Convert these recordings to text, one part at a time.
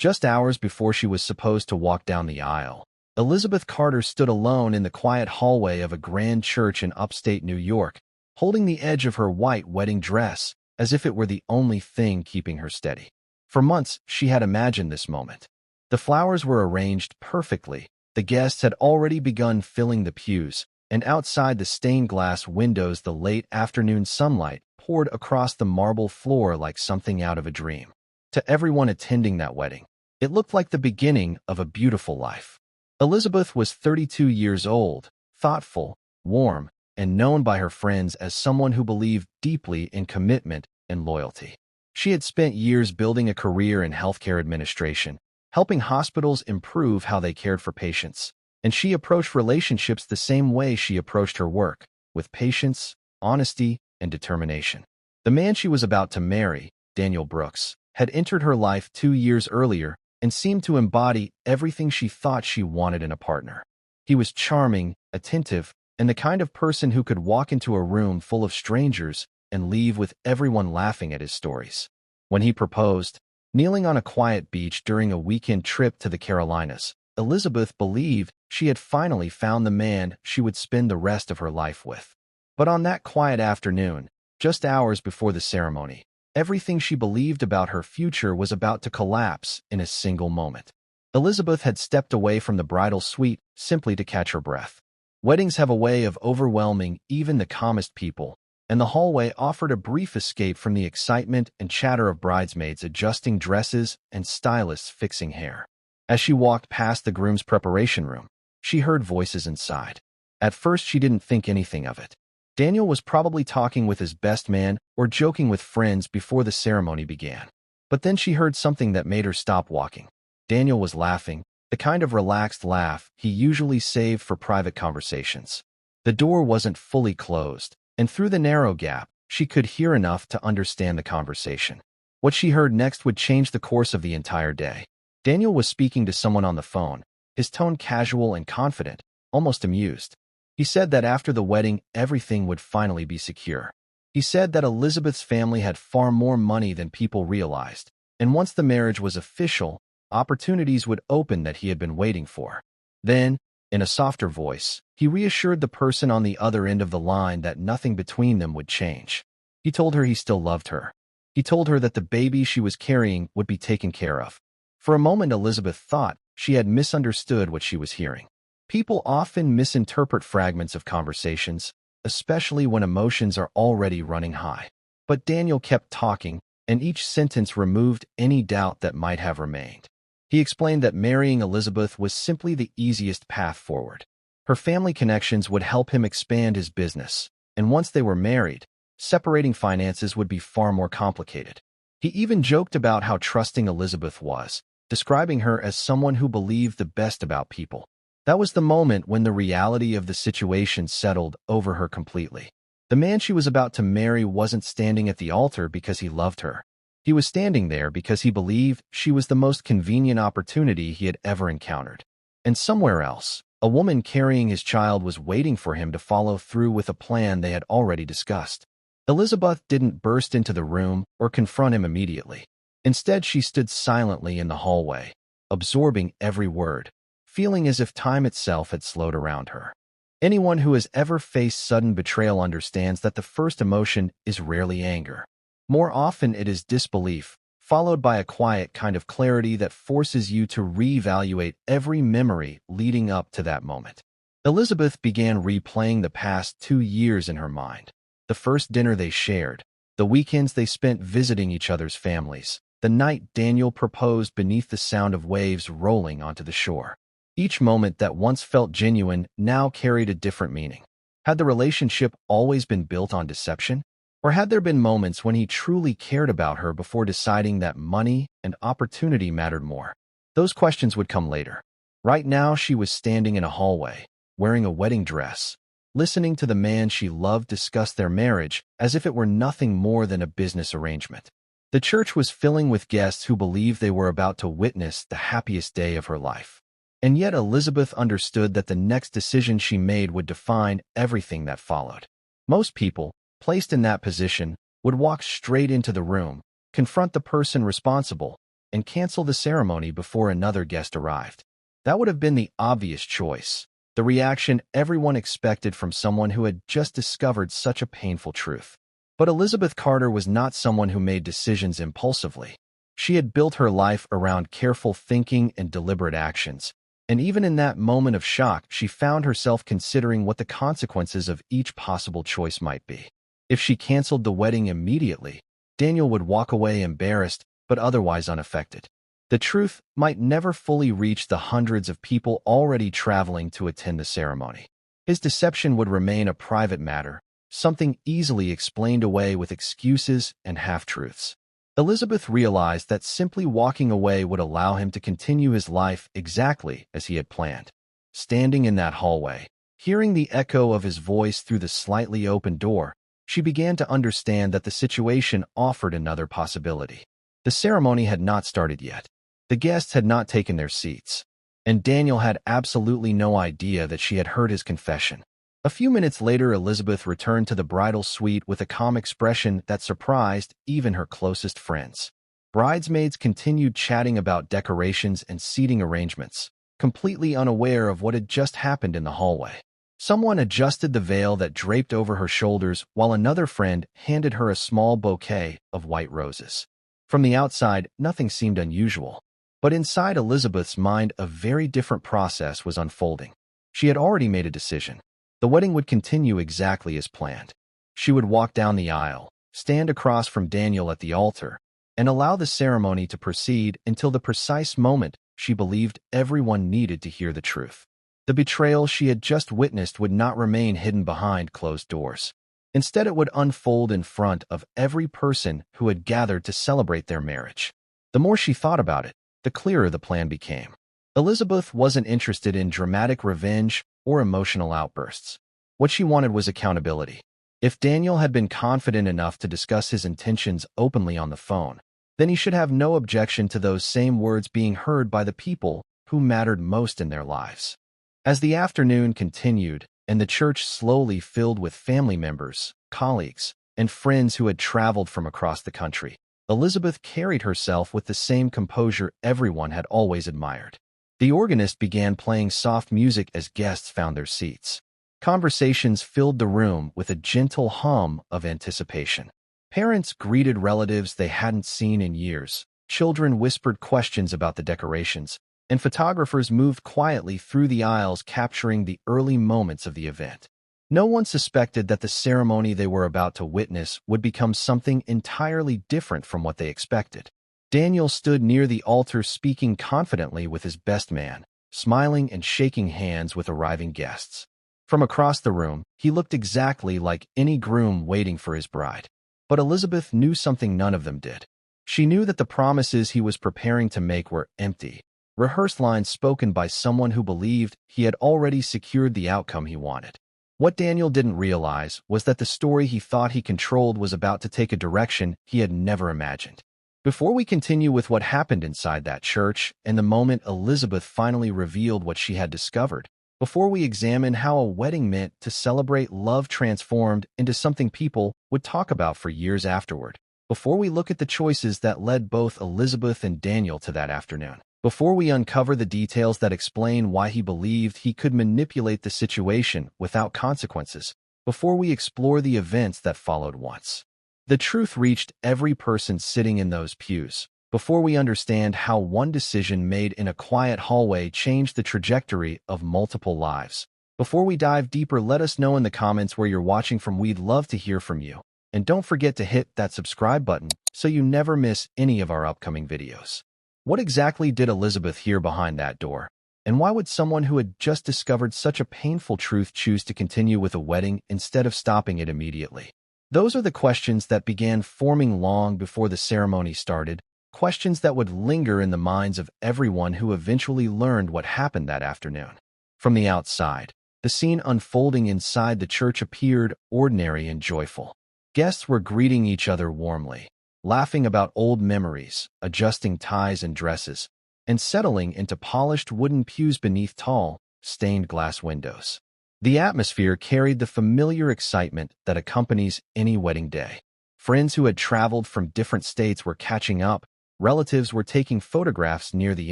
Just hours before she was supposed to walk down the aisle, Elizabeth Carter stood alone in the quiet hallway of a grand church in upstate New York, holding the edge of her white wedding dress as if it were the only thing keeping her steady. For months, she had imagined this moment. The flowers were arranged perfectly, the guests had already begun filling the pews, and outside the stained glass windows the late afternoon sunlight poured across the marble floor like something out of a dream. To everyone attending that wedding, it looked like the beginning of a beautiful life. Elizabeth was 32 years old, thoughtful, warm, and known by her friends as someone who believed deeply in commitment and loyalty. She had spent years building a career in healthcare administration, helping hospitals improve how they cared for patients, and she approached relationships the same way she approached her work, with patience, honesty, and determination. The man she was about to marry, Daniel Brooks, had entered her life 2 years earlier and seemed to embody everything she thought she wanted in a partner. He was charming, attentive, and the kind of person who could walk into a room full of strangers and leave with everyone laughing at his stories. When he proposed, kneeling on a quiet beach during a weekend trip to the Carolinas, Elizabeth believed she had finally found the man she would spend the rest of her life with. But on that quiet afternoon, just hours before the ceremony, everything she believed about her future was about to collapse in a single moment. Elizabeth had stepped away from the bridal suite simply to catch her breath. Weddings have a way of overwhelming even the calmest people, and the hallway offered a brief escape from the excitement and chatter of bridesmaids adjusting dresses and stylists fixing hair. As she walked past the groom's preparation room, she heard voices inside. At first, she didn't think anything of it. Daniel was probably talking with his best man or joking with friends before the ceremony began. But then she heard something that made her stop walking. Daniel was laughing, the kind of relaxed laugh he usually saved for private conversations. The door wasn't fully closed, and through the narrow gap, she could hear enough to understand the conversation. What she heard next would change the course of the entire day. Daniel was speaking to someone on the phone, his tone casual and confident, almost amused. He said that after the wedding, everything would finally be secure. He said that Elizabeth's family had far more money than people realized, and once the marriage was official, opportunities would open that he had been waiting for. Then, in a softer voice, he reassured the person on the other end of the line that nothing between them would change. He told her he still loved her. He told her that the baby she was carrying would be taken care of. For a moment, Elizabeth thought she had misunderstood what she was hearing. People often misinterpret fragments of conversations, especially when emotions are already running high. But Daniel kept talking, and each sentence removed any doubt that might have remained. He explained that marrying Elizabeth was simply the easiest path forward. Her family connections would help him expand his business, and once they were married, separating finances would be far more complicated. He even joked about how trusting Elizabeth was, describing her as someone who believed the best about people. That was the moment when the reality of the situation settled over her completely. The man she was about to marry wasn't standing at the altar because he loved her. He was standing there because he believed she was the most convenient opportunity he had ever encountered. And somewhere else, a woman carrying his child was waiting for him to follow through with a plan they had already discussed. Elizabeth didn't burst into the room or confront him immediately. Instead, she stood silently in the hallway, absorbing every word, feeling as if time itself had slowed around her. Anyone who has ever faced sudden betrayal understands that the first emotion is rarely anger. More often it is disbelief, followed by a quiet kind of clarity that forces you to reevaluate every memory leading up to that moment. Elizabeth began replaying the past 2 years in her mind. The first dinner they shared, the weekends they spent visiting each other's families, the night Daniel proposed beneath the sound of waves rolling onto the shore. Each moment that once felt genuine now carried a different meaning. Had the relationship always been built on deception? Or had there been moments when he truly cared about her before deciding that money and opportunity mattered more? Those questions would come later. Right now, she was standing in a hallway, wearing a wedding dress, listening to the man she loved discuss their marriage as if it were nothing more than a business arrangement. The church was filling with guests who believed they were about to witness the happiest day of her life. And yet Elizabeth understood that the next decision she made would define everything that followed. Most people, placed in that position, would walk straight into the room, confront the person responsible, and cancel the ceremony before another guest arrived. That would have been the obvious choice, the reaction everyone expected from someone who had just discovered such a painful truth. But Elizabeth Carter was not someone who made decisions impulsively. She had built her life around careful thinking and deliberate actions, and even in that moment of shock, she found herself considering what the consequences of each possible choice might be. If she canceled the wedding immediately, Daniel would walk away embarrassed but otherwise unaffected. The truth might never fully reach the hundreds of people already traveling to attend the ceremony. His deception would remain a private matter, something easily explained away with excuses and half-truths. Elizabeth realized that simply walking away would allow him to continue his life exactly as he had planned. Standing in that hallway, hearing the echo of his voice through the slightly open door, she began to understand that the situation offered another possibility. The ceremony had not started yet. The guests had not taken their seats, and Daniel had absolutely no idea that she had heard his confession. A few minutes later, Elizabeth returned to the bridal suite with a calm expression that surprised even her closest friends. Bridesmaids continued chatting about decorations and seating arrangements, completely unaware of what had just happened in the hallway. Someone adjusted the veil that draped over her shoulders, while another friend handed her a small bouquet of white roses. From the outside, nothing seemed unusual, but inside Elizabeth's mind, a very different process was unfolding. She had already made a decision. The wedding would continue exactly as planned. She would walk down the aisle, stand across from Daniel at the altar, and allow the ceremony to proceed until the precise moment she believed everyone needed to hear the truth. The betrayal she had just witnessed would not remain hidden behind closed doors. Instead, it would unfold in front of every person who had gathered to celebrate their marriage. The more she thought about it, the clearer the plan became. Elizabeth wasn't interested in dramatic revenge or emotional outbursts. What she wanted was accountability. If Daniel had been confident enough to discuss his intentions openly on the phone, then he should have no objection to those same words being heard by the people who mattered most in their lives. As the afternoon continued and the church slowly filled with family members, colleagues, and friends who had traveled from across the country, Elizabeth carried herself with the same composure everyone had always admired. The organist began playing soft music as guests found their seats. Conversations filled the room with a gentle hum of anticipation. Parents greeted relatives they hadn't seen in years, children whispered questions about the decorations, and photographers moved quietly through the aisles capturing the early moments of the event. No one suspected that the ceremony they were about to witness would become something entirely different from what they expected. Daniel stood near the altar speaking confidently with his best man, smiling and shaking hands with arriving guests. From across the room, he looked exactly like any groom waiting for his bride. But Elizabeth knew something none of them did. She knew that the promises he was preparing to make were empty, rehearsed lines spoken by someone who believed he had already secured the outcome he wanted. What Daniel didn't realize was that the story he thought he controlled was about to take a direction he had never imagined. Before we continue with what happened inside that church and the moment Elizabeth finally revealed what she had discovered, before we examine how a wedding meant to celebrate love transformed into something people would talk about for years afterward, before we look at the choices that led both Elizabeth and Daniel to that afternoon, before we uncover the details that explain why he believed he could manipulate the situation without consequences, before we explore the events that followed once the truth reached every person sitting in those pews, before we understand how one decision made in a quiet hallway changed the trajectory of multiple lives. Before we dive deeper, let us know in the comments where you're watching from. We'd love to hear from you. And don't forget to hit that subscribe button so you never miss any of our upcoming videos. What exactly did Elizabeth hear behind that door? And why would someone who had just discovered such a painful truth choose to continue with a wedding instead of stopping it immediately? Those are the questions that began forming long before the ceremony started, questions that would linger in the minds of everyone who eventually learned what happened that afternoon. From the outside, the scene unfolding inside the church appeared ordinary and joyful. Guests were greeting each other warmly, laughing about old memories, adjusting ties and dresses, and settling into polished wooden pews beneath tall, stained glass windows. The atmosphere carried the familiar excitement that accompanies any wedding day. Friends who had traveled from different states were catching up, Relatives were taking photographs near the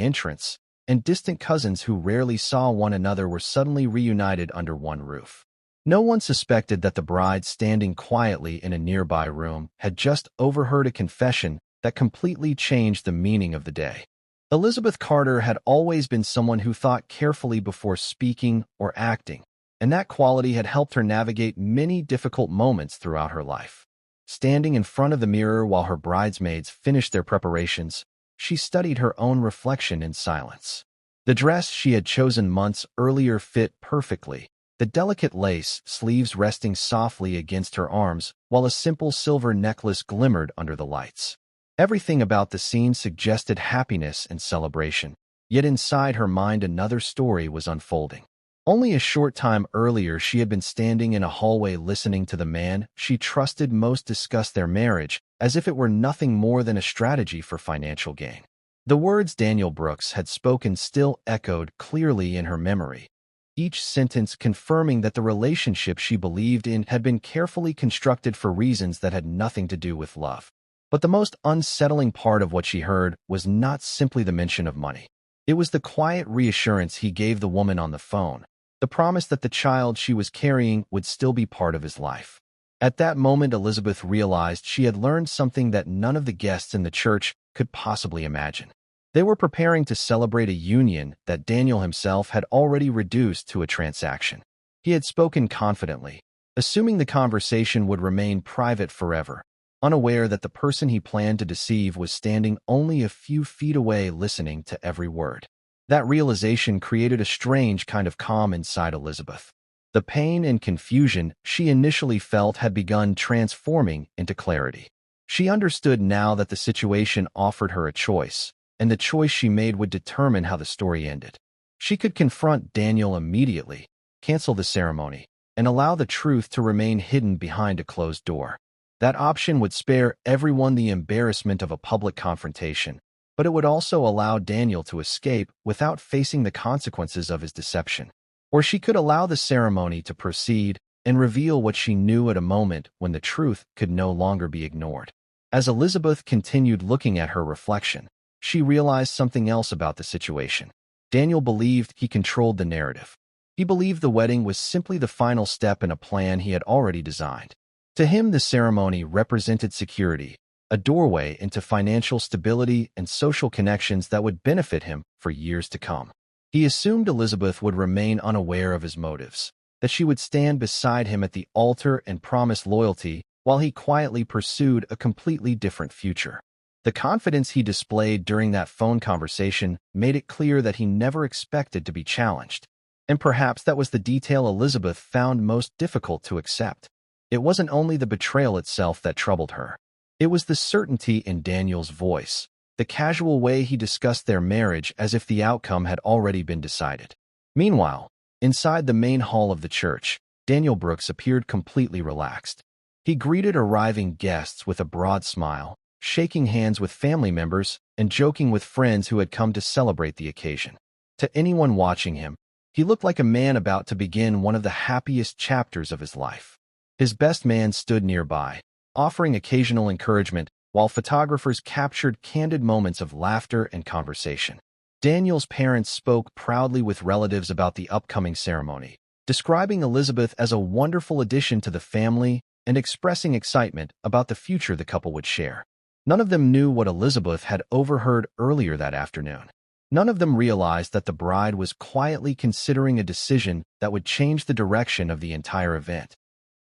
entrance, and distant cousins who rarely saw one another were suddenly reunited under one roof. No one suspected that the bride standing quietly in a nearby room had just overheard a confession that completely changed the meaning of the day. Elizabeth Carter had always been someone who thought carefully before speaking or acting, and that quality had helped her navigate many difficult moments throughout her life. Standing in front of the mirror while her bridesmaids finished their preparations, she studied her own reflection in silence. The dress she had chosen months earlier fit perfectly, the delicate lace sleeves resting softly against her arms while a simple silver necklace glimmered under the lights. Everything about the scene suggested happiness and celebration, yet inside her mind another story was unfolding. Only a short time earlier she had been standing in a hallway listening to the man she trusted most discuss their marriage as if it were nothing more than a strategy for financial gain. The words Daniel Brooks had spoken still echoed clearly in her memory, each sentence confirming that the relationship she believed in had been carefully constructed for reasons that had nothing to do with love. But the most unsettling part of what she heard was not simply the mention of money. It was the quiet reassurance he gave the woman on the phone, the promise that the child she was carrying would still be part of his life. At that moment, Elizabeth realized she had learned something that none of the guests in the church could possibly imagine. They were preparing to celebrate a union that Daniel himself had already reduced to a transaction. He had spoken confidently, assuming the conversation would remain private forever, unaware that the person he planned to deceive was standing only a few feet away listening to every word. That realization created a strange kind of calm inside Elizabeth. The pain and confusion she initially felt had begun transforming into clarity. She understood now that the situation offered her a choice, and the choice she made would determine how the story ended. She could confront Daniel immediately, cancel the ceremony, and allow the truth to remain hidden behind a closed door. That option would spare everyone the embarrassment of a public confrontation, but it would also allow Daniel to escape without facing the consequences of his deception. Or she could allow the ceremony to proceed and reveal what she knew at a moment when the truth could no longer be ignored. As Elizabeth continued looking at her reflection, she realized something else about the situation. Daniel believed he controlled the narrative. He believed the wedding was simply the final step in a plan he had already designed. To him, the ceremony represented security, a doorway into financial stability and social connections that would benefit him for years to come. He assumed Elizabeth would remain unaware of his motives, that she would stand beside him at the altar and promise loyalty while he quietly pursued a completely different future. The confidence he displayed during that phone conversation made it clear that he never expected to be challenged. And perhaps that was the detail Elizabeth found most difficult to accept. It wasn't only the betrayal itself that troubled her. It was the certainty in Daniel's voice, the casual way he discussed their marriage as if the outcome had already been decided. Meanwhile, inside the main hall of the church, Daniel Brooks appeared completely relaxed. He greeted arriving guests with a broad smile, shaking hands with family members and joking with friends who had come to celebrate the occasion. To anyone watching him, he looked like a man about to begin one of the happiest chapters of his life. His best man stood nearby, offering occasional encouragement, while photographers captured candid moments of laughter and conversation. Daniel's parents spoke proudly with relatives about the upcoming ceremony, describing Elizabeth as a wonderful addition to the family and expressing excitement about the future the couple would share. None of them knew what Elizabeth had overheard earlier that afternoon. None of them realized that the bride was quietly considering a decision that would change the direction of the entire event.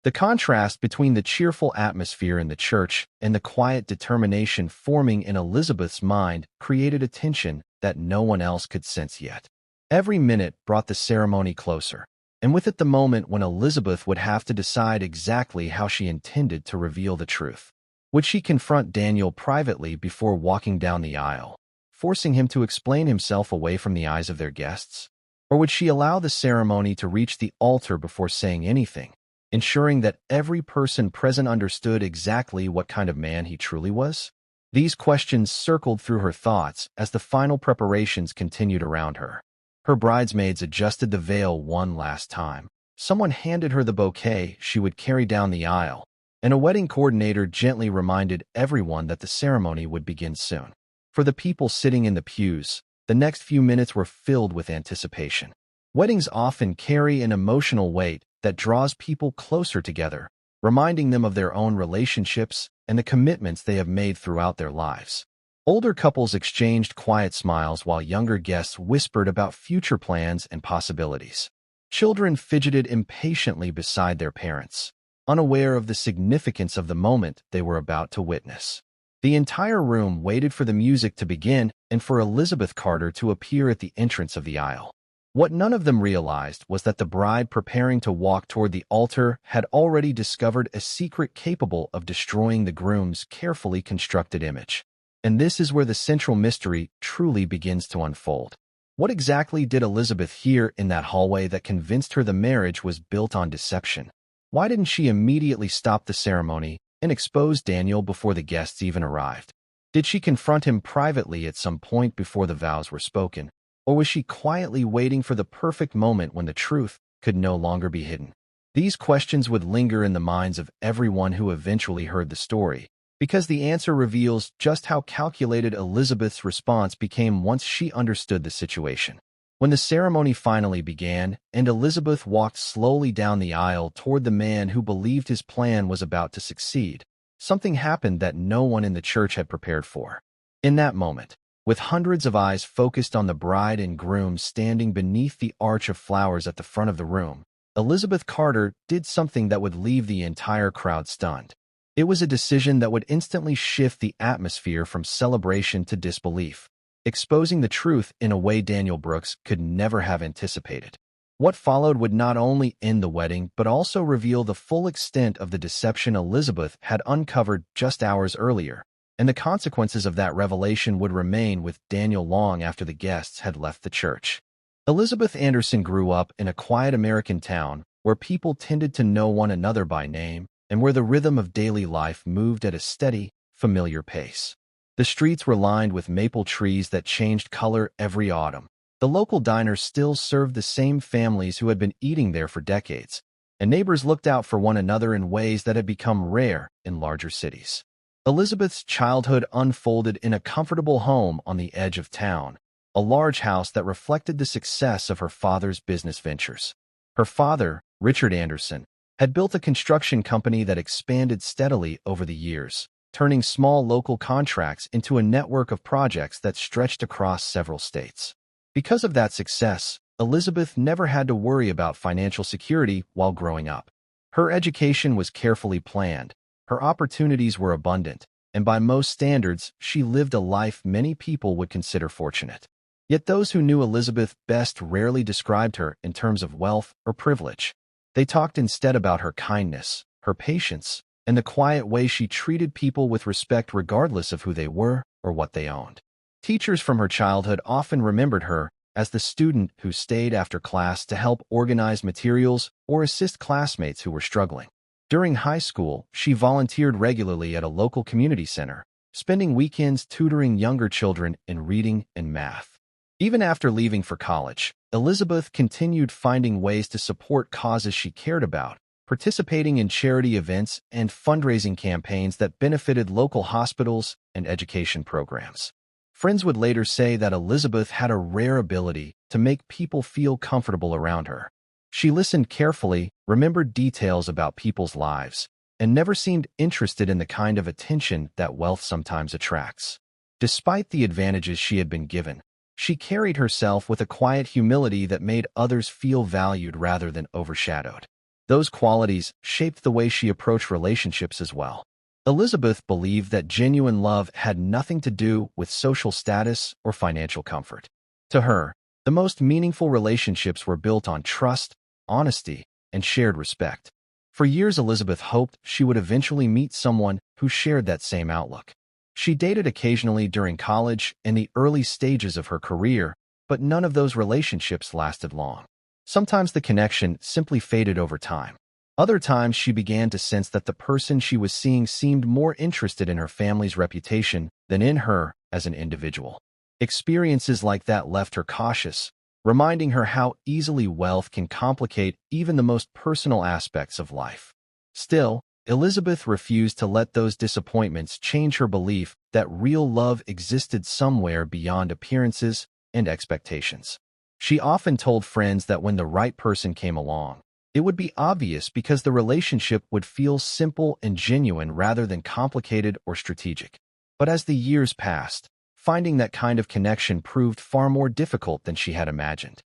The contrast between the cheerful atmosphere in the church and the quiet determination forming in Elizabeth's mind created a tension that no one else could sense yet. Every minute brought the ceremony closer, and with it the moment when Elizabeth would have to decide exactly how she intended to reveal the truth. Would she confront Daniel privately before walking down the aisle, forcing him to explain himself away from the eyes of their guests? Or would she allow the ceremony to reach the altar before saying anything, ensuring that every person present understood exactly what kind of man he truly was? These questions circled through her thoughts as the final preparations continued around her. Her bridesmaids adjusted the veil one last time. Someone handed her the bouquet she would carry down the aisle, and a wedding coordinator gently reminded everyone that the ceremony would begin soon. For the people sitting in the pews, the next few minutes were filled with anticipation. Weddings often carry an emotional weight that draws people closer together, reminding them of their own relationships and the commitments they have made throughout their lives. Older couples exchanged quiet smiles while younger guests whispered about future plans and possibilities. Children fidgeted impatiently beside their parents, unaware of the significance of the moment they were about to witness. The entire room waited for the music to begin and for Elizabeth Carter to appear at the entrance of the aisle. What none of them realized was that the bride preparing to walk toward the altar had already discovered a secret capable of destroying the groom's carefully constructed image. And this is where the central mystery truly begins to unfold. What exactly did Elizabeth hear in that hallway that convinced her the marriage was built on deception? Why didn't she immediately stop the ceremony and expose Daniel before the guests even arrived? Did she confront him privately at some point before the vows were spoken? Or was she quietly waiting for the perfect moment when the truth could no longer be hidden? These questions would linger in the minds of everyone who eventually heard the story, because the answer reveals just how calculated Elizabeth's response became once she understood the situation. When the ceremony finally began, and Elizabeth walked slowly down the aisle toward the man who believed his plan was about to succeed, something happened that no one in the church had prepared for. In that moment, with hundreds of eyes focused on the bride and groom standing beneath the arch of flowers at the front of the room, Elizabeth Carter did something that would leave the entire crowd stunned. It was a decision that would instantly shift the atmosphere from celebration to disbelief, exposing the truth in a way Daniel Brooks could never have anticipated. What followed would not only end the wedding but also reveal the full extent of the deception Elizabeth had uncovered just hours earlier, and the consequences of that revelation would remain with Daniel long after the guests had left the church. Elizabeth Anderson grew up in a quiet American town where people tended to know one another by name and where the rhythm of daily life moved at a steady, familiar pace. The streets were lined with maple trees that changed color every autumn. The local diners still served the same families who had been eating there for decades, and neighbors looked out for one another in ways that had become rare in larger cities. Elizabeth's childhood unfolded in a comfortable home on the edge of town, a large house that reflected the success of her father's business ventures. Her father, Richard Anderson, had built a construction company that expanded steadily over the years, turning small local contracts into a network of projects that stretched across several states. Because of that success, Elizabeth never had to worry about financial security while growing up. Her education was carefully planned, her opportunities were abundant, and by most standards, she lived a life many people would consider fortunate. Yet those who knew Elizabeth best rarely described her in terms of wealth or privilege. They talked instead about her kindness, her patience, and the quiet way she treated people with respect regardless of who they were or what they owned. Teachers from her childhood often remembered her as the student who stayed after class to help organize materials or assist classmates who were struggling. During high school, she volunteered regularly at a local community center, spending weekends tutoring younger children in reading and math. Even after leaving for college, Elizabeth continued finding ways to support causes she cared about, participating in charity events and fundraising campaigns that benefited local hospitals and education programs. Friends would later say that Elizabeth had a rare ability to make people feel comfortable around her. She listened carefully, remembered details about people's lives, and never seemed interested in the kind of attention that wealth sometimes attracts. Despite the advantages she had been given, she carried herself with a quiet humility that made others feel valued rather than overshadowed. Those qualities shaped the way she approached relationships as well. Elizabeth believed that genuine love had nothing to do with social status or financial comfort. To her, the most meaningful relationships were built on trust, honesty, and shared respect. For years, Elizabeth hoped she would eventually meet someone who shared that same outlook. She dated occasionally during college and the early stages of her career, but none of those relationships lasted long. Sometimes the connection simply faded over time. Other times she began to sense that the person she was seeing seemed more interested in her family's reputation than in her as an individual. Experiences like that left her cautious, reminding her how easily wealth can complicate even the most personal aspects of life. Still, Elizabeth refused to let those disappointments change her belief that real love existed somewhere beyond appearances and expectations. She often told friends that when the right person came along, it would be obvious because the relationship would feel simple and genuine rather than complicated or strategic. But as the years passed, finding that kind of connection proved far more difficult than she had imagined.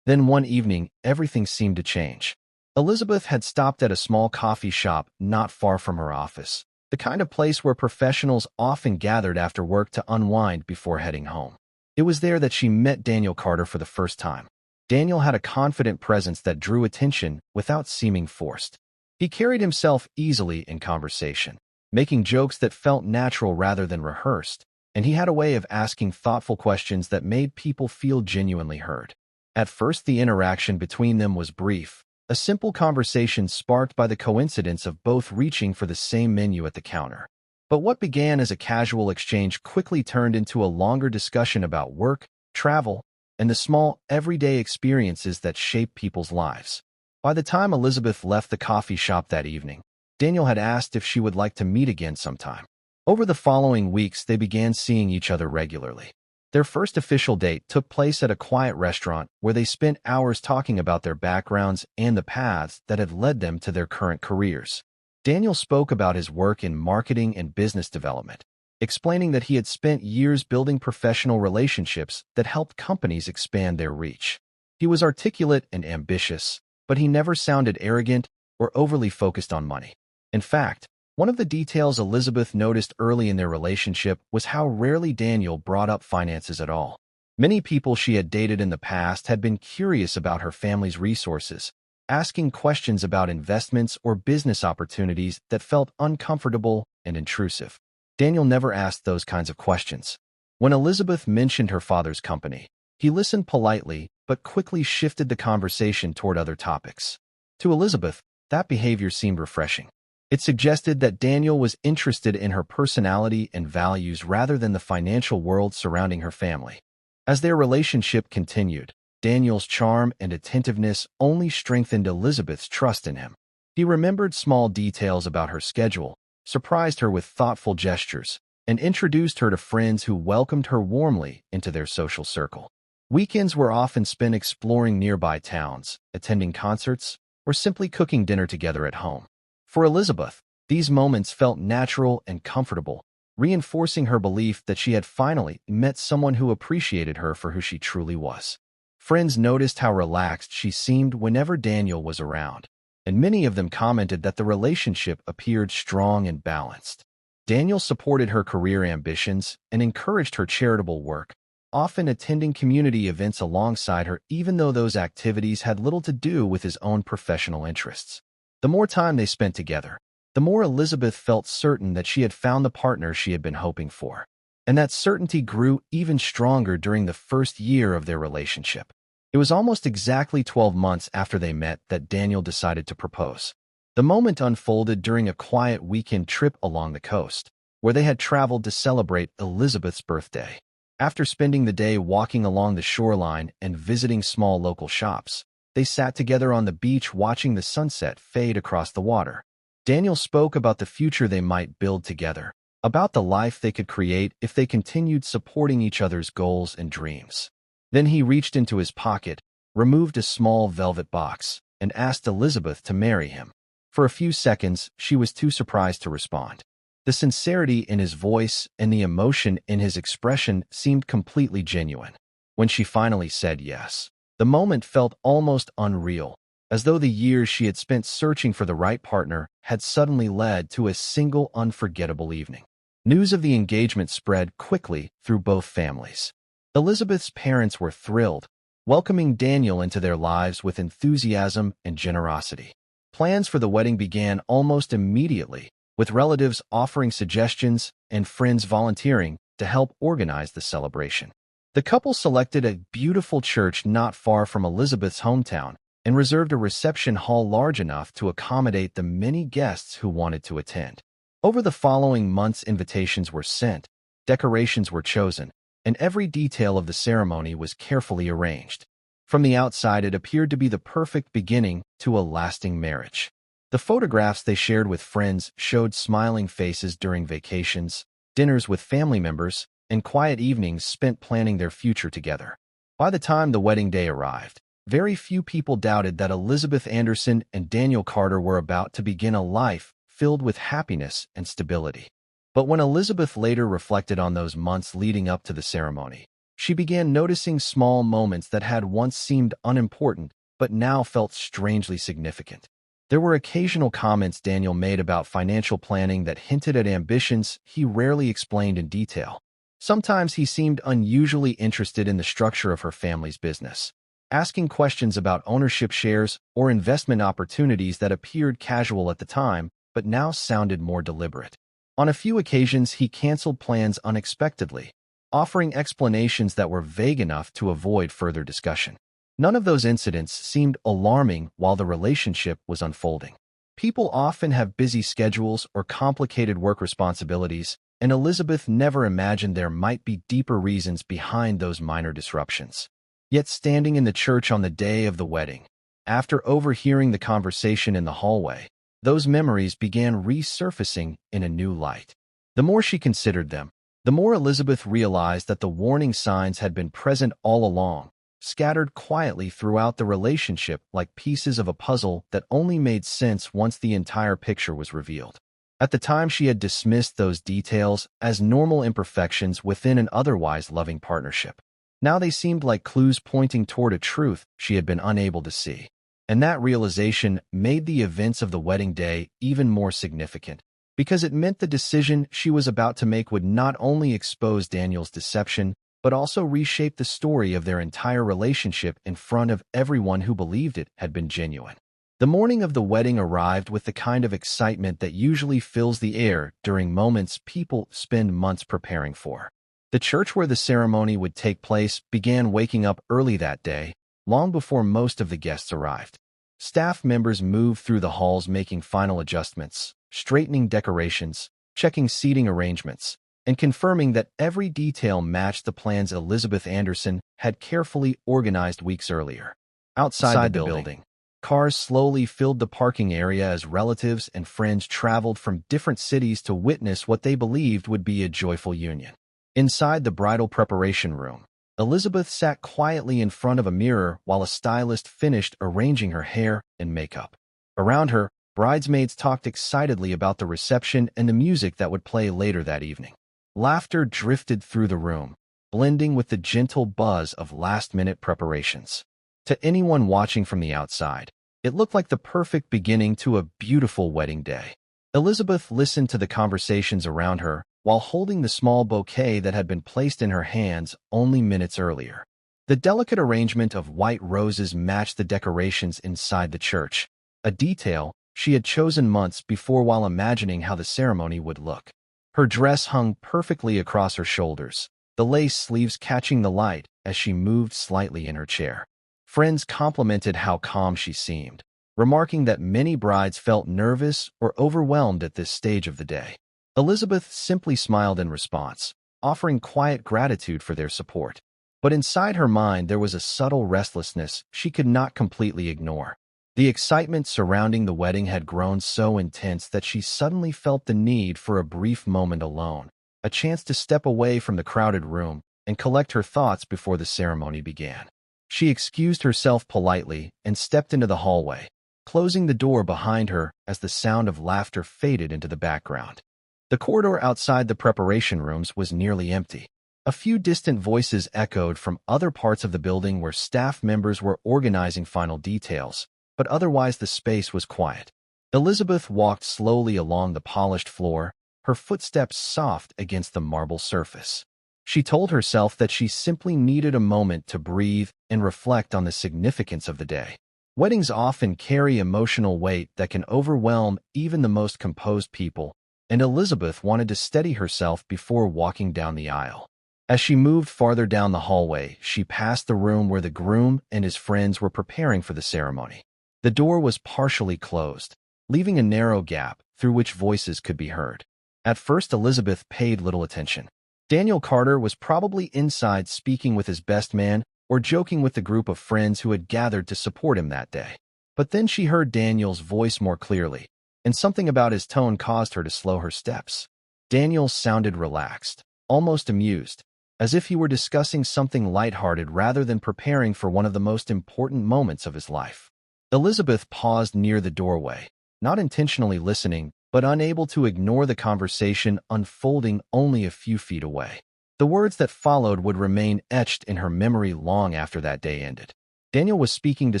Then one evening, everything seemed to change. Elizabeth had stopped at a small coffee shop not far from her office, the kind of place where professionals often gathered after work to unwind before heading home. It was there that she met Daniel Carter for the first time. Daniel had a confident presence that drew attention without seeming forced. He carried himself easily in conversation, making jokes that felt natural rather than rehearsed, and he had a way of asking thoughtful questions that made people feel genuinely heard. At first, the interaction between them was brief, a simple conversation sparked by the coincidence of both reaching for the same menu at the counter. But what began as a casual exchange quickly turned into a longer discussion about work, travel, and the small, everyday experiences that shape people's lives. By the time Elizabeth left the coffee shop that evening, Daniel had asked if she would like to meet again sometime. Over the following weeks, they began seeing each other regularly. Their first official date took place at a quiet restaurant where they spent hours talking about their backgrounds and the paths that had led them to their current careers. Daniel spoke about his work in marketing and business development, explaining that he had spent years building professional relationships that helped companies expand their reach. He was articulate and ambitious, but he never sounded arrogant or overly focused on money. In fact, one of the details Elizabeth noticed early in their relationship was how rarely Daniel brought up finances at all. Many people she had dated in the past had been curious about her family's resources, asking questions about investments or business opportunities that felt uncomfortable and intrusive. Daniel never asked those kinds of questions. When Elizabeth mentioned her father's company, he listened politely but quickly shifted the conversation toward other topics. To Elizabeth, that behavior seemed refreshing. It suggested that Daniel was interested in her personality and values rather than the financial world surrounding her family. As their relationship continued, Daniel's charm and attentiveness only strengthened Elizabeth's trust in him. He remembered small details about her schedule, surprised her with thoughtful gestures, and introduced her to friends who welcomed her warmly into their social circle. Weekends were often spent exploring nearby towns, attending concerts, or simply cooking dinner together at home. For Elizabeth, these moments felt natural and comfortable, reinforcing her belief that she had finally met someone who appreciated her for who she truly was. Friends noticed how relaxed she seemed whenever Daniel was around, and many of them commented that the relationship appeared strong and balanced. Daniel supported her career ambitions and encouraged her charitable work, often attending community events alongside her even though those activities had little to do with his own professional interests. The more time they spent together, the more Elizabeth felt certain that she had found the partner she had been hoping for. And that certainty grew even stronger during the first year of their relationship. It was almost exactly 12 months after they met that Daniel decided to propose. The moment unfolded during a quiet weekend trip along the coast, where they had traveled to celebrate Elizabeth's birthday. After spending the day walking along the shoreline and visiting small local shops, they sat together on the beach watching the sunset fade across the water. Daniel spoke about the future they might build together, about the life they could create if they continued supporting each other's goals and dreams. Then he reached into his pocket, removed a small velvet box, and asked Elizabeth to marry him. For a few seconds, she was too surprised to respond. The sincerity in his voice and the emotion in his expression seemed completely genuine. When she finally said yes, the moment felt almost unreal, as though the years she had spent searching for the right partner had suddenly led to a single unforgettable evening. News of the engagement spread quickly through both families. Elizabeth's parents were thrilled, welcoming Daniel into their lives with enthusiasm and generosity. Plans for the wedding began almost immediately, with relatives offering suggestions and friends volunteering to help organize the celebration. The couple selected a beautiful church not far from Elizabeth's hometown and reserved a reception hall large enough to accommodate the many guests who wanted to attend. Over the following months, invitations were sent, decorations were chosen, and every detail of the ceremony was carefully arranged. From the outside, it appeared to be the perfect beginning to a lasting marriage. The photographs they shared with friends showed smiling faces during vacations, dinners with family members, and quiet evenings spent planning their future together. By the time the wedding day arrived, very few people doubted that Elizabeth Anderson and Daniel Carter were about to begin a life filled with happiness and stability. But when Elizabeth later reflected on those months leading up to the ceremony, she began noticing small moments that had once seemed unimportant but now felt strangely significant. There were occasional comments Daniel made about financial planning that hinted at ambitions he rarely explained in detail. Sometimes he seemed unusually interested in the structure of her family's business, asking questions about ownership shares or investment opportunities that appeared casual at the time but now sounded more deliberate. On a few occasions, he canceled plans unexpectedly, offering explanations that were vague enough to avoid further discussion. None of those incidents seemed alarming while the relationship was unfolding. People often have busy schedules or complicated work responsibilities, and Elizabeth never imagined there might be deeper reasons behind those minor disruptions. Yet standing in the church on the day of the wedding, after overhearing the conversation in the hallway, those memories began resurfacing in a new light. The more she considered them, the more Elizabeth realized that the warning signs had been present all along, scattered quietly throughout the relationship like pieces of a puzzle that only made sense once the entire picture was revealed. At the time, she had dismissed those details as normal imperfections within an otherwise loving partnership. Now they seemed like clues pointing toward a truth she had been unable to see. And that realization made the events of the wedding day even more significant, because it meant the decision she was about to make would not only expose Daniel's deception, but also reshape the story of their entire relationship in front of everyone who believed it had been genuine. The morning of the wedding arrived with the kind of excitement that usually fills the air during moments people spend months preparing for. The church where the ceremony would take place began waking up early that day, long before most of the guests arrived. Staff members moved through the halls making final adjustments, straightening decorations, checking seating arrangements, and confirming that every detail matched the plans Elizabeth Anderson had carefully organized weeks earlier. Outside the building, cars slowly filled the parking area as relatives and friends traveled from different cities to witness what they believed would be a joyful union. Inside the bridal preparation room, Elizabeth sat quietly in front of a mirror while a stylist finished arranging her hair and makeup. Around her, bridesmaids talked excitedly about the reception and the music that would play later that evening. Laughter drifted through the room, blending with the gentle buzz of last-minute preparations. To anyone watching from the outside, it looked like the perfect beginning to a beautiful wedding day. Elizabeth listened to the conversations around her while holding the small bouquet that had been placed in her hands only minutes earlier. The delicate arrangement of white roses matched the decorations inside the church, a detail she had chosen months before while imagining how the ceremony would look. Her dress hung perfectly across her shoulders, the lace sleeves catching the light as she moved slightly in her chair. Friends complimented how calm she seemed, remarking that many brides felt nervous or overwhelmed at this stage of the day. Elizabeth simply smiled in response, offering quiet gratitude for their support. But inside her mind there was a subtle restlessness she could not completely ignore. The excitement surrounding the wedding had grown so intense that she suddenly felt the need for a brief moment alone, a chance to step away from the crowded room and collect her thoughts before the ceremony began. She excused herself politely and stepped into the hallway, closing the door behind her as the sound of laughter faded into the background. The corridor outside the preparation rooms was nearly empty. A few distant voices echoed from other parts of the building where staff members were organizing final details, but otherwise the space was quiet. Elizabeth walked slowly along the polished floor, her footsteps soft against the marble surface. She told herself that she simply needed a moment to breathe and reflect on the significance of the day. Weddings often carry emotional weight that can overwhelm even the most composed people, and Elizabeth wanted to steady herself before walking down the aisle. As she moved farther down the hallway, she passed the room where the groom and his friends were preparing for the ceremony. The door was partially closed, leaving a narrow gap through which voices could be heard. At first, Elizabeth paid little attention. Daniel Carter was probably inside speaking with his best man or joking with the group of friends who had gathered to support him that day. But then she heard Daniel's voice more clearly, and something about his tone caused her to slow her steps. Daniel sounded relaxed, almost amused, as if he were discussing something lighthearted rather than preparing for one of the most important moments of his life. Elizabeth paused near the doorway, not intentionally listening, but unable to ignore the conversation unfolding only a few feet away. The words that followed would remain etched in her memory long after that day ended. Daniel was speaking to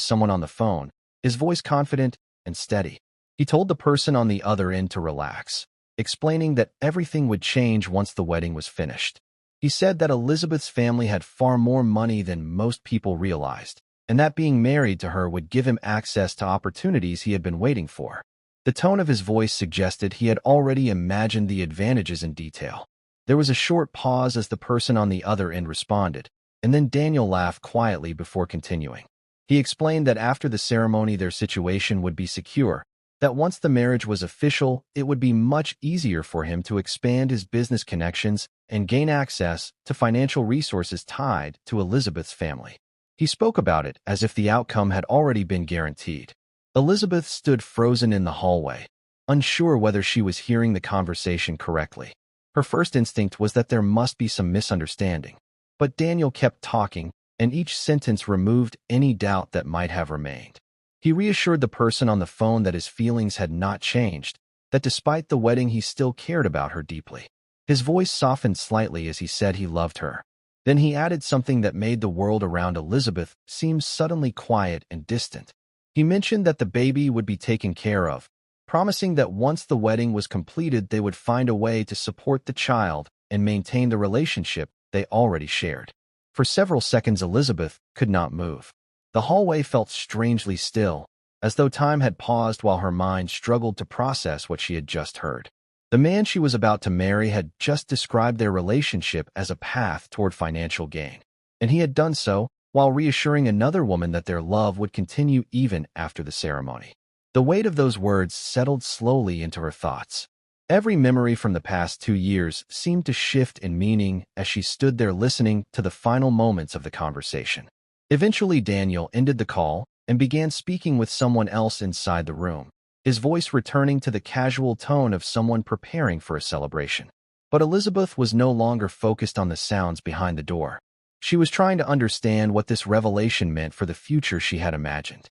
someone on the phone, his voice confident and steady. He told the person on the other end to relax, explaining that everything would change once the wedding was finished. He said that Elizabeth's family had far more money than most people realized, and that being married to her would give him access to opportunities he had been waiting for. The tone of his voice suggested he had already imagined the advantages in detail. There was a short pause as the person on the other end responded, and then Daniel laughed quietly before continuing. He explained that after the ceremony their situation would be secure, that once the marriage was official, it would be much easier for him to expand his business connections and gain access to financial resources tied to Elizabeth's family. He spoke about it as if the outcome had already been guaranteed. Elizabeth stood frozen in the hallway, unsure whether she was hearing the conversation correctly. Her first instinct was that there must be some misunderstanding. But Daniel kept talking, and each sentence removed any doubt that might have remained. He reassured the person on the phone that his feelings had not changed, that despite the wedding he still cared about her deeply. His voice softened slightly as he said he loved her. Then he added something that made the world around Elizabeth seem suddenly quiet and distant. He mentioned that the baby would be taken care of, promising that once the wedding was completed they would find a way to support the child and maintain the relationship they already shared. For several seconds Elizabeth could not move. The hallway felt strangely still, as though time had paused while her mind struggled to process what she had just heard. The man she was about to marry had just described their relationship as a path toward financial gain, and he had done so while reassuring another woman that their love would continue even after the ceremony. The weight of those words settled slowly into her thoughts. Every memory from the past 2 years seemed to shift in meaning as she stood there listening to the final moments of the conversation. Eventually, Daniel ended the call and began speaking with someone else inside the room, his voice returning to the casual tone of someone preparing for a celebration. But Elizabeth was no longer focused on the sounds behind the door. She was trying to understand what this revelation meant for the future she had imagined.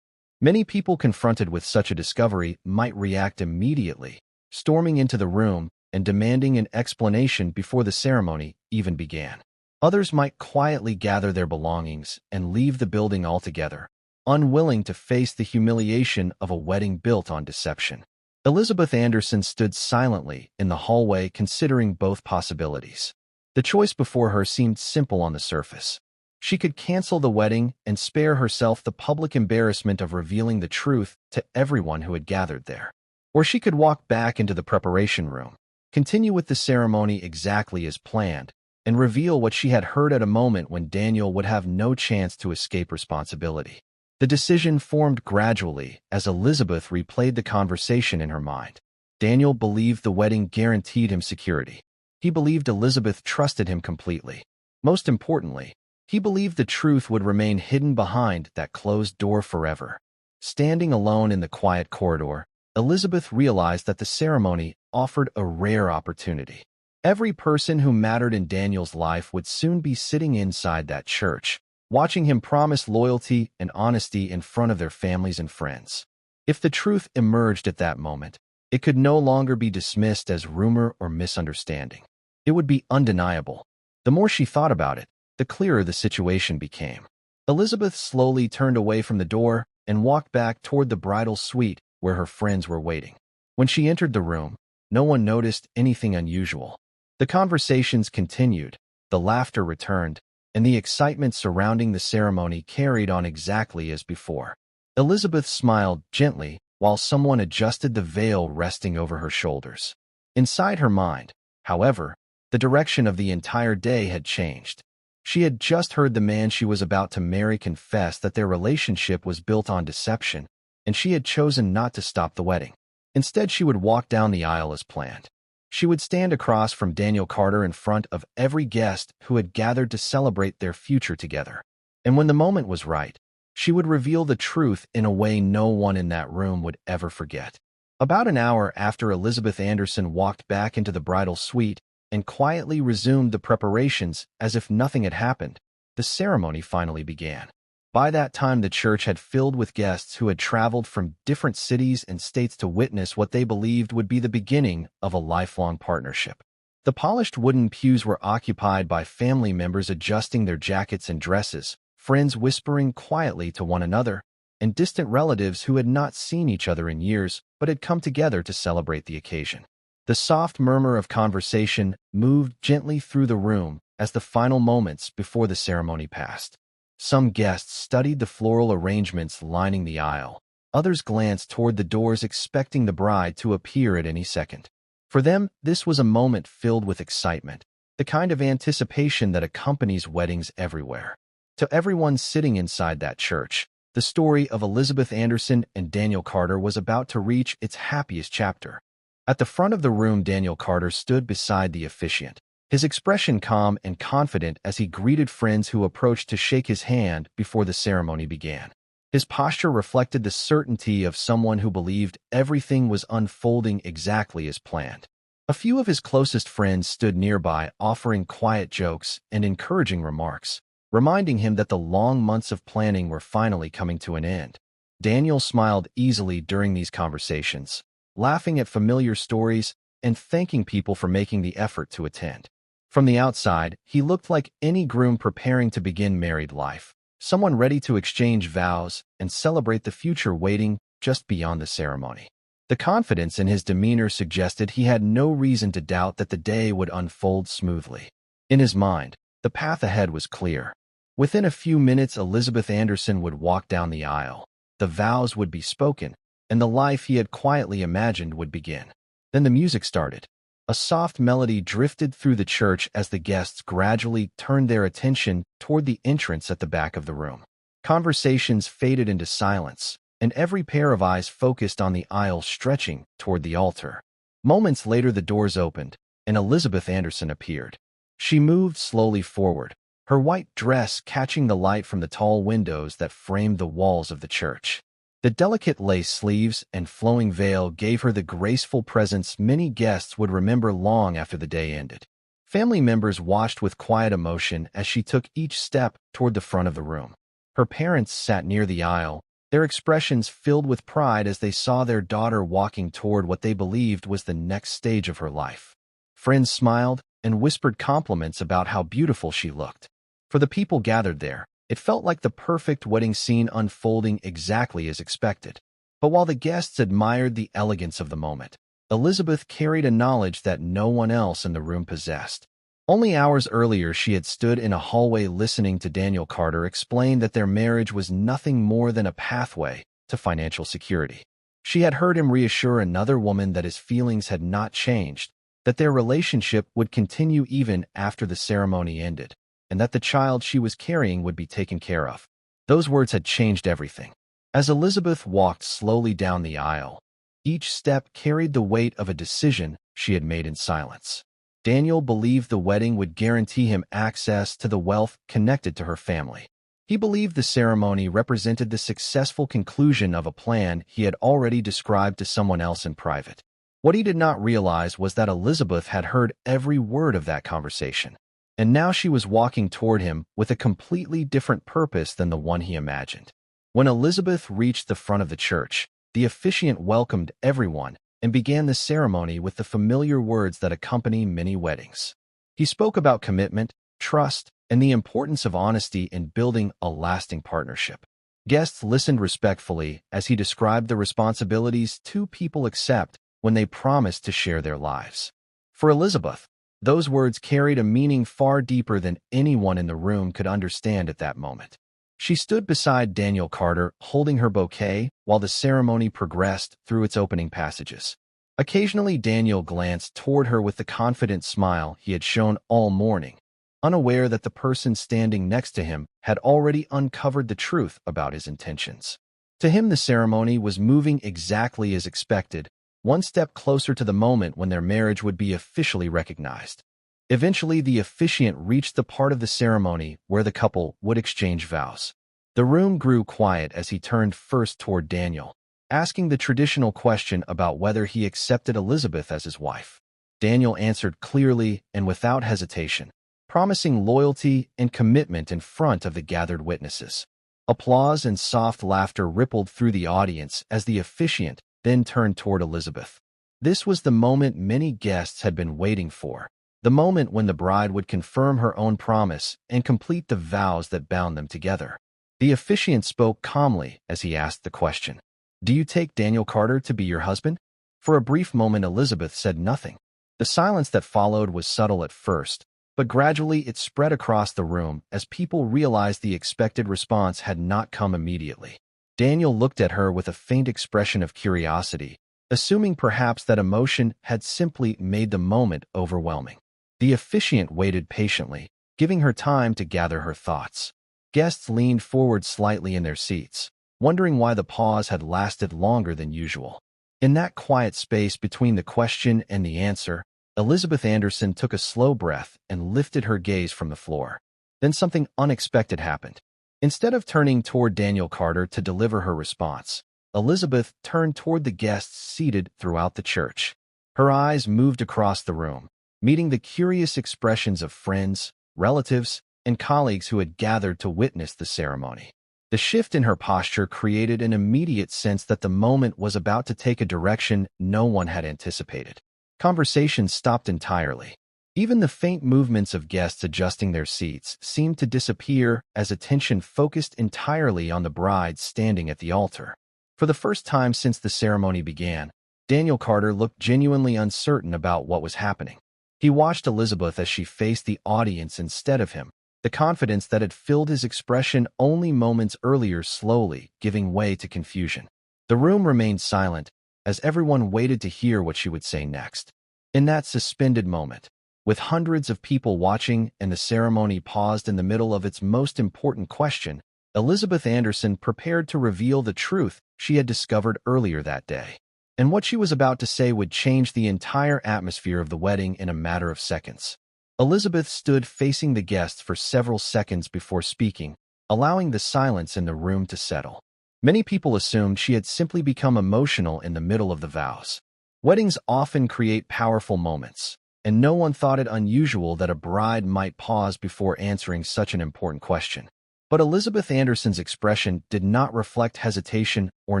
Many people confronted with such a discovery might react immediately, storming into the room and demanding an explanation before the ceremony even began. Others might quietly gather their belongings and leave the building altogether, unwilling to face the humiliation of a wedding built on deception. Elizabeth Anderson stood silently in the hallway considering both possibilities. The choice before her seemed simple on the surface. She could cancel the wedding and spare herself the public embarrassment of revealing the truth to everyone who had gathered there. Or she could walk back into the preparation room, continue with the ceremony exactly as planned, and reveal what she had heard at a moment when Daniel would have no chance to escape responsibility. The decision formed gradually as Elizabeth replayed the conversation in her mind. Daniel believed the wedding guaranteed him security. He believed Elizabeth trusted him completely. Most importantly, he believed the truth would remain hidden behind that closed door forever. Standing alone in the quiet corridor, Elizabeth realized that the ceremony offered a rare opportunity. Every person who mattered in Daniel's life would soon be sitting inside that church, watching him promise loyalty and honesty in front of their families and friends. If the truth emerged at that moment, it could no longer be dismissed as rumor or misunderstanding. It would be undeniable. The more she thought about it, the clearer the situation became. Elizabeth slowly turned away from the door and walked back toward the bridal suite where her friends were waiting. When she entered the room, no one noticed anything unusual. The conversations continued, the laughter returned, and the excitement surrounding the ceremony carried on exactly as before. Elizabeth smiled gently while someone adjusted the veil resting over her shoulders. Inside her mind, however, the direction of the entire day had changed. She had just heard the man she was about to marry confess that their relationship was built on deception, and she had chosen not to stop the wedding. Instead, she would walk down the aisle as planned. She would stand across from Daniel Carter in front of every guest who had gathered to celebrate their future together. And when the moment was right, She would reveal the truth in a way no one in that room would ever forget. About an hour after Elizabeth Anderson walked back into the bridal suite and quietly resumed the preparations as if nothing had happened, the ceremony finally began. By that time, the church had filled with guests who had traveled from different cities and states to witness what they believed would be the beginning of a lifelong partnership. The polished wooden pews were occupied by family members adjusting their jackets and dresses, friends whispering quietly to one another, and distant relatives who had not seen each other in years but had come together to celebrate the occasion. The soft murmur of conversation moved gently through the room as the final moments before the ceremony passed. Some guests studied the floral arrangements lining the aisle. Others glanced toward the doors expecting the bride to appear at any second. For them, this was a moment filled with excitement, the kind of anticipation that accompanies weddings everywhere. To everyone sitting inside that church, the story of Elizabeth Anderson and Daniel Carter was about to reach its happiest chapter. At the front of the room, Daniel Carter stood beside the officiant, his expression calm and confident as he greeted friends who approached to shake his hand before the ceremony began. His posture reflected the certainty of someone who believed everything was unfolding exactly as planned. A few of his closest friends stood nearby, offering quiet jokes and encouraging remarks, reminding him that the long months of planning were finally coming to an end. Daniel smiled easily during these conversations, laughing at familiar stories and thanking people for making the effort to attend. From the outside, he looked like any groom preparing to begin married life, someone ready to exchange vows and celebrate the future waiting just beyond the ceremony. The confidence in his demeanor suggested he had no reason to doubt that the day would unfold smoothly. In his mind, the path ahead was clear. Within a few minutes, Elizabeth Anderson would walk down the aisle. The vows would be spoken, and the life he had quietly imagined would begin. Then the music started. A soft melody drifted through the church as the guests gradually turned their attention toward the entrance at the back of the room. Conversations faded into silence, and every pair of eyes focused on the aisle stretching toward the altar. Moments later, the doors opened, and Elizabeth Anderson appeared. She moved slowly forward, her white dress catching the light from the tall windows that framed the walls of the church. The delicate lace sleeves and flowing veil gave her the graceful presence many guests would remember long after the day ended. Family members watched with quiet emotion as she took each step toward the front of the room. Her parents sat near the aisle, their expressions filled with pride as they saw their daughter walking toward what they believed was the next stage of her life. Friends smiled and whispered compliments about how beautiful she looked. For the people gathered there, it felt like the perfect wedding scene unfolding exactly as expected. But while the guests admired the elegance of the moment, Elizabeth carried a knowledge that no one else in the room possessed. Only hours earlier, she had stood in a hallway listening to Daniel Carter explain that their marriage was nothing more than a pathway to financial security. She had heard him reassure another woman that his feelings had not changed, that their relationship would continue even after the ceremony ended, and that the child she was carrying would be taken care of. Those words had changed everything. As Elizabeth walked slowly down the aisle, each step carried the weight of a decision she had made in silence. Daniel believed the wedding would guarantee him access to the wealth connected to her family. He believed the ceremony represented the successful conclusion of a plan he had already described to someone else in private. What he did not realize was that Elizabeth had heard every word of that conversation, and now she was walking toward him with a completely different purpose than the one he imagined. When Elizabeth reached the front of the church, the officiant welcomed everyone and began the ceremony with the familiar words that accompany many weddings. He spoke about commitment, trust, and the importance of honesty in building a lasting partnership. Guests listened respectfully as he described the responsibilities two people accept when they promise to share their lives. For Elizabeth, those words carried a meaning far deeper than anyone in the room could understand at that moment. She stood beside Daniel Carter, holding her bouquet, while the ceremony progressed through its opening passages. Occasionally, Daniel glanced toward her with the confident smile he had shown all morning, unaware that the person standing next to him had already uncovered the truth about his intentions. To him, the ceremony was moving exactly as expected, one step closer to the moment when their marriage would be officially recognized. Eventually, the officiant reached the part of the ceremony where the couple would exchange vows. The room grew quiet as he turned first toward Daniel, asking the traditional question about whether he accepted Elizabeth as his wife. Daniel answered clearly and without hesitation, promising loyalty and commitment in front of the gathered witnesses. Applause and soft laughter rippled through the audience as the officiant then turned toward Elizabeth. This was the moment many guests had been waiting for, the moment when the bride would confirm her own promise and complete the vows that bound them together. The officiant spoke calmly as he asked the question, "Do you take Daniel Carter to be your husband?" For a brief moment, Elizabeth said nothing. The silence that followed was subtle at first, but gradually it spread across the room as people realized the expected response had not come immediately. Daniel looked at her with a faint expression of curiosity, assuming perhaps that emotion had simply made the moment overwhelming. The officiant waited patiently, giving her time to gather her thoughts. Guests leaned forward slightly in their seats, wondering why the pause had lasted longer than usual. In that quiet space between the question and the answer, Elizabeth Anderson took a slow breath and lifted her gaze from the floor. Then something unexpected happened. Instead of turning toward Daniel Carter to deliver her response, Elizabeth turned toward the guests seated throughout the church. Her eyes moved across the room, meeting the curious expressions of friends, relatives, and colleagues who had gathered to witness the ceremony. The shift in her posture created an immediate sense that the moment was about to take a direction no one had anticipated. Conversation stopped entirely. Even the faint movements of guests adjusting their seats seemed to disappear as attention focused entirely on the bride standing at the altar. For the first time since the ceremony began, Daniel Carter looked genuinely uncertain about what was happening. He watched Elizabeth as she faced the audience instead of him, the confidence that had filled his expression only moments earlier slowly giving way to confusion. The room remained silent as everyone waited to hear what she would say next. In that suspended moment, with hundreds of people watching and the ceremony paused in the middle of its most important question, Elizabeth Anderson prepared to reveal the truth she had discovered earlier that day. And what she was about to say would change the entire atmosphere of the wedding in a matter of seconds. Elizabeth stood facing the guests for several seconds before speaking, allowing the silence in the room to settle. Many people assumed she had simply become emotional in the middle of the vows. Weddings often create powerful moments, and no one thought it unusual that a bride might pause before answering such an important question. But Elizabeth Anderson's expression did not reflect hesitation or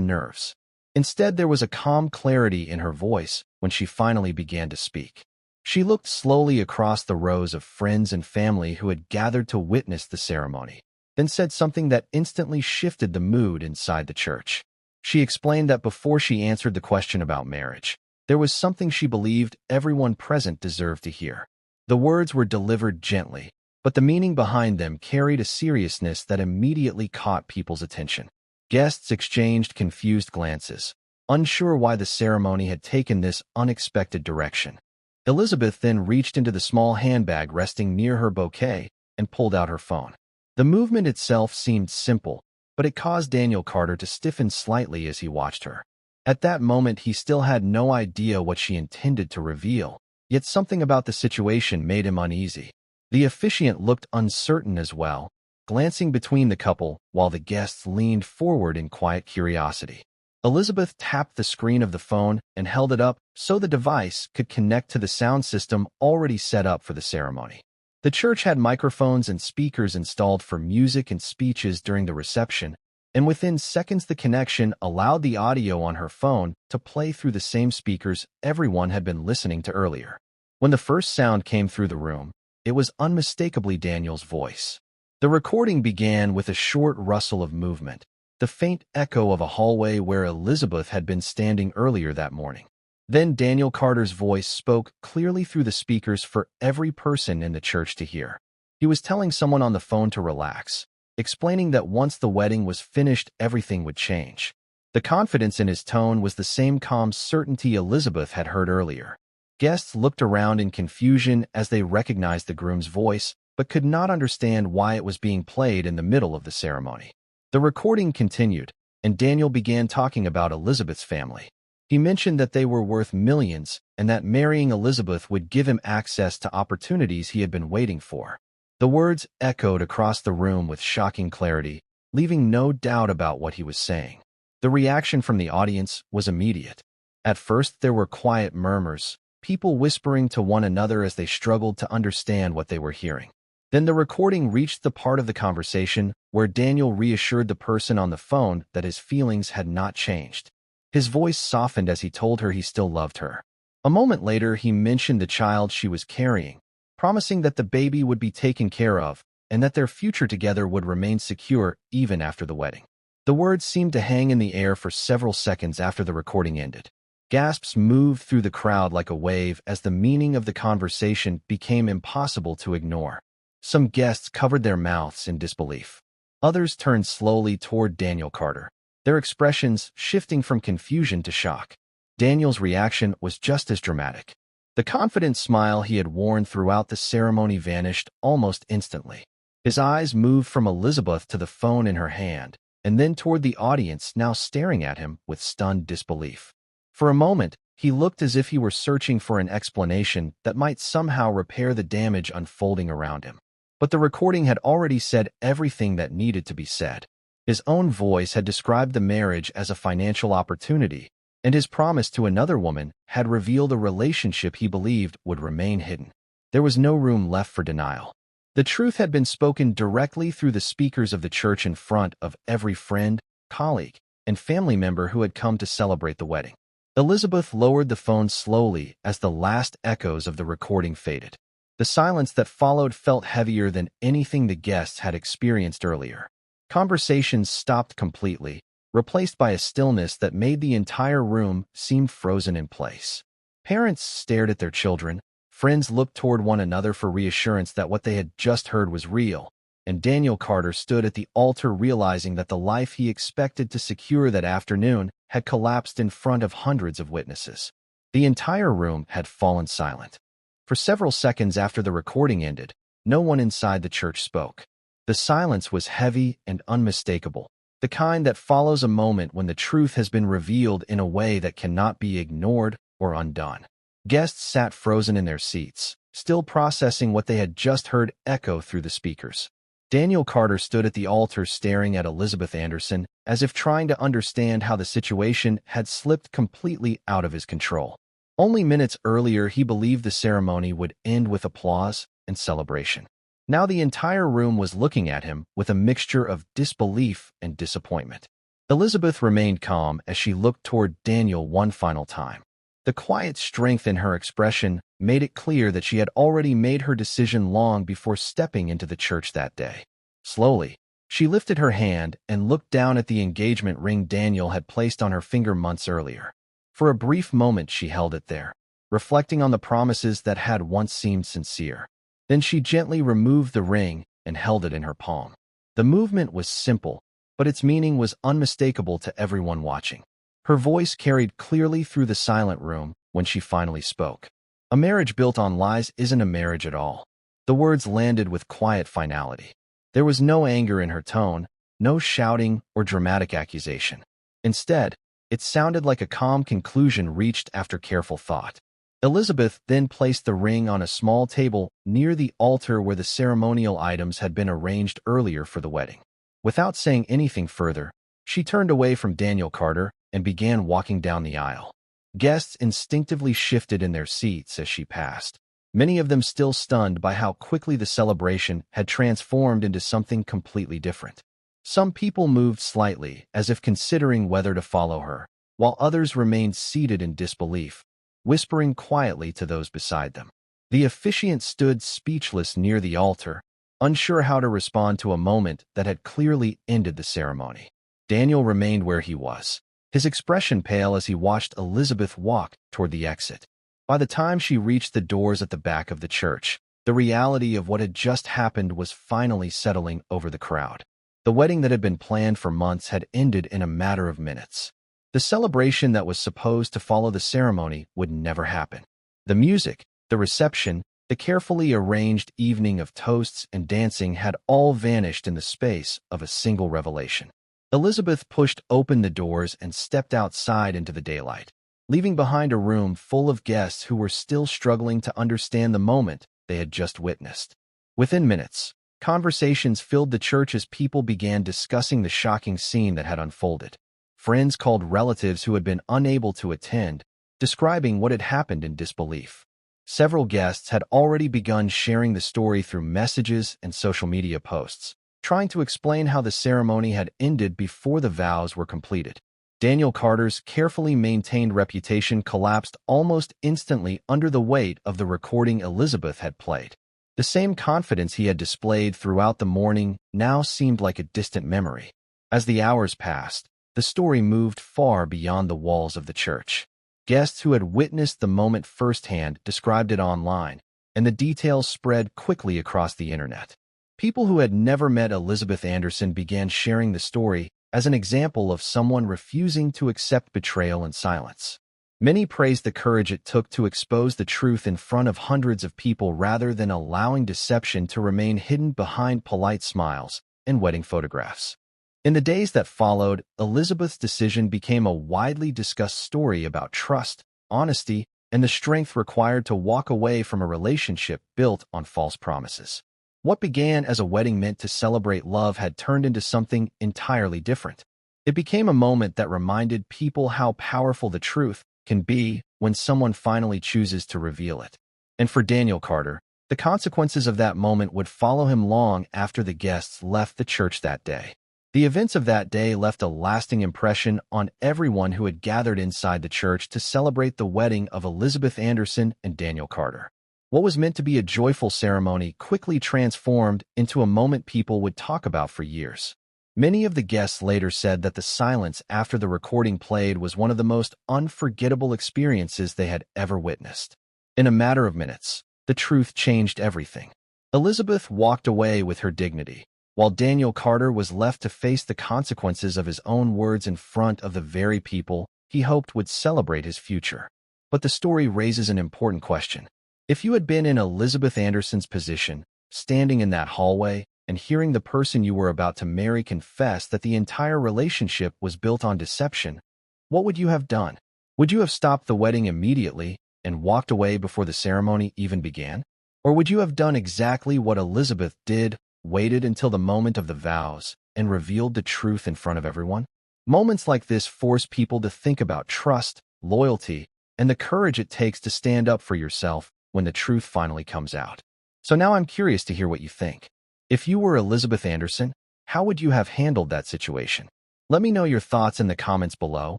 nerves. Instead, there was a calm clarity in her voice when she finally began to speak. She looked slowly across the rows of friends and family who had gathered to witness the ceremony, then said something that instantly shifted the mood inside the church. She explained that before she answered the question about marriage, there was something she believed everyone present deserved to hear. The words were delivered gently, but the meaning behind them carried a seriousness that immediately caught people's attention. Guests exchanged confused glances, unsure why the ceremony had taken this unexpected direction. Elizabeth then reached into the small handbag resting near her bouquet and pulled out her phone. The movement itself seemed simple, but it caused Daniel Carter to stiffen slightly as he watched her. At that moment, he still had no idea what she intended to reveal, yet something about the situation made him uneasy. The officiant looked uncertain as well, glancing between the couple while the guests leaned forward in quiet curiosity. Elizabeth tapped the screen of the phone and held it up so the device could connect to the sound system already set up for the ceremony. The church had microphones and speakers installed for music and speeches during the reception, and within seconds the connection allowed the audio on her phone to play through the same speakers everyone had been listening to earlier. When the first sound came through the room, it was unmistakably Daniel's voice. The recording began with a short rustle of movement, the faint echo of a hallway where Elizabeth had been standing earlier that morning. Then Daniel Carter's voice spoke clearly through the speakers for every person in the church to hear. He was telling someone on the phone to relax, explaining that once the wedding was finished, everything would change. The confidence in his tone was the same calm certainty Elizabeth had heard earlier. Guests looked around in confusion as they recognized the groom's voice, but could not understand why it was being played in the middle of the ceremony. The recording continued, and Daniel began talking about Elizabeth's family. He mentioned that they were worth millions and that marrying Elizabeth would give him access to opportunities he had been waiting for. The words echoed across the room with shocking clarity, leaving no doubt about what he was saying. The reaction from the audience was immediate. At first, there were quiet murmurs, people whispering to one another as they struggled to understand what they were hearing. Then the recording reached the part of the conversation where Daniel reassured the person on the phone that his feelings had not changed. His voice softened as he told her he still loved her. A moment later, he mentioned the child she was carrying, promising that the baby would be taken care of and that their future together would remain secure even after the wedding. The words seemed to hang in the air for several seconds after the recording ended. Gasps moved through the crowd like a wave as the meaning of the conversation became impossible to ignore. Some guests covered their mouths in disbelief. Others turned slowly toward Daniel Carter, their expressions shifting from confusion to shock. Daniel's reaction was just as dramatic. The confident smile he had worn throughout the ceremony vanished almost instantly. His eyes moved from Elizabeth to the phone in her hand, and then toward the audience now staring at him with stunned disbelief. For a moment, he looked as if he were searching for an explanation that might somehow repair the damage unfolding around him. But the recording had already said everything that needed to be said. His own voice had described the marriage as a financial opportunity, and his promise to another woman had revealed a relationship he believed would remain hidden. There was no room left for denial. The truth had been spoken directly through the speakers of the church in front of every friend, colleague, and family member who had come to celebrate the wedding. Elizabeth lowered the phone slowly as the last echoes of the recording faded. The silence that followed felt heavier than anything the guests had experienced earlier. Conversations stopped completely, replaced by a stillness that made the entire room seem frozen in place. Parents stared at their children, friends looked toward one another for reassurance that what they had just heard was real, and Daniel Carter stood at the altar realizing that the life he expected to secure that afternoon had collapsed in front of hundreds of witnesses. The entire room had fallen silent. For several seconds after the recording ended, no one inside the church spoke. The silence was heavy and unmistakable, the kind that follows a moment when the truth has been revealed in a way that cannot be ignored or undone. Guests sat frozen in their seats, still processing what they had just heard echo through the speakers. Daniel Carter stood at the altar staring at Elizabeth Anderson, as if trying to understand how the situation had slipped completely out of his control. Only minutes earlier, he believed the ceremony would end with applause and celebration. Now the entire room was looking at him with a mixture of disbelief and disappointment. Elizabeth remained calm as she looked toward Daniel one final time. The quiet strength in her expression made it clear that she had already made her decision long before stepping into the church that day. Slowly, she lifted her hand and looked down at the engagement ring Daniel had placed on her finger months earlier. For a brief moment she held it there, reflecting on the promises that had once seemed sincere. Then she gently removed the ring and held it in her palm. The movement was simple, but its meaning was unmistakable to everyone watching. Her voice carried clearly through the silent room when she finally spoke. "A marriage built on lies isn't a marriage at all." The words landed with quiet finality. There was no anger in her tone, no shouting or dramatic accusation. Instead, it sounded like a calm conclusion reached after careful thought. Elizabeth then placed the ring on a small table near the altar where the ceremonial items had been arranged earlier for the wedding. Without saying anything further, she turned away from Daniel Carter and began walking down the aisle. Guests instinctively shifted in their seats as she passed, many of them still stunned by how quickly the celebration had transformed into something completely different. Some people moved slightly, as if considering whether to follow her, while others remained seated in disbelief, whispering quietly to those beside them. The officiant stood speechless near the altar, unsure how to respond to a moment that had clearly ended the ceremony. Daniel remained where he was, his expression pale as he watched Elizabeth walk toward the exit. By the time she reached the doors at the back of the church, the reality of what had just happened was finally settling over the crowd. The wedding that had been planned for months had ended in a matter of minutes. The celebration that was supposed to follow the ceremony would never happen. The music, the reception, the carefully arranged evening of toasts and dancing had all vanished in the space of a single revelation. Elizabeth pushed open the doors and stepped outside into the daylight, leaving behind a room full of guests who were still struggling to understand the moment they had just witnessed. Within minutes, Conversations filled the church as people began discussing the shocking scene that had unfolded. Friends called relatives who had been unable to attend, describing what had happened in disbelief. Several guests had already begun sharing the story through messages and social media posts, trying to explain how the ceremony had ended before the vows were completed. Daniel Carter's carefully maintained reputation collapsed almost instantly under the weight of the recording Elizabeth had played. The same confidence he had displayed throughout the morning now seemed like a distant memory. As the hours passed, the story moved far beyond the walls of the church. Guests who had witnessed the moment firsthand described it online, and the details spread quickly across the internet. People who had never met Elizabeth Anderson began sharing the story as an example of someone refusing to accept betrayal and silence. Many praised the courage it took to expose the truth in front of hundreds of people rather than allowing deception to remain hidden behind polite smiles and wedding photographs. In the days that followed, Elizabeth's decision became a widely discussed story about trust, honesty, and the strength required to walk away from a relationship built on false promises. What began as a wedding meant to celebrate love had turned into something entirely different. It became a moment that reminded people how powerful the truth can be when someone finally chooses to reveal it. And for Daniel Carter, the consequences of that moment would follow him long after the guests left the church that day. The events of that day left a lasting impression on everyone who had gathered inside the church to celebrate the wedding of Elizabeth Anderson and Daniel Carter. What was meant to be a joyful ceremony quickly transformed into a moment people would talk about for years. Many of the guests later said that the silence after the recording played was one of the most unforgettable experiences they had ever witnessed. In a matter of minutes, the truth changed everything. Elizabeth walked away with her dignity, while Daniel Carter was left to face the consequences of his own words in front of the very people he hoped would celebrate his future. But the story raises an important question. If you had been in Elizabeth Anderson's position, standing in that hallway, and hearing the person you were about to marry confess that the entire relationship was built on deception, what would you have done? Would you have stopped the wedding immediately and walked away before the ceremony even began? Or would you have done exactly what Elizabeth did, waited until the moment of the vows, and revealed the truth in front of everyone? Moments like this force people to think about trust, loyalty, and the courage it takes to stand up for yourself when the truth finally comes out. So now I'm curious to hear what you think. If you were Elizabeth Anderson, how would you have handled that situation? Let me know your thoughts in the comments below,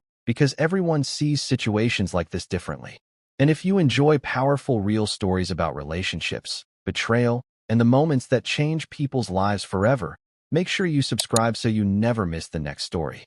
because everyone sees situations like this differently. And if you enjoy powerful real stories about relationships, betrayal, and the moments that change people's lives forever, make sure you subscribe so you never miss the next story.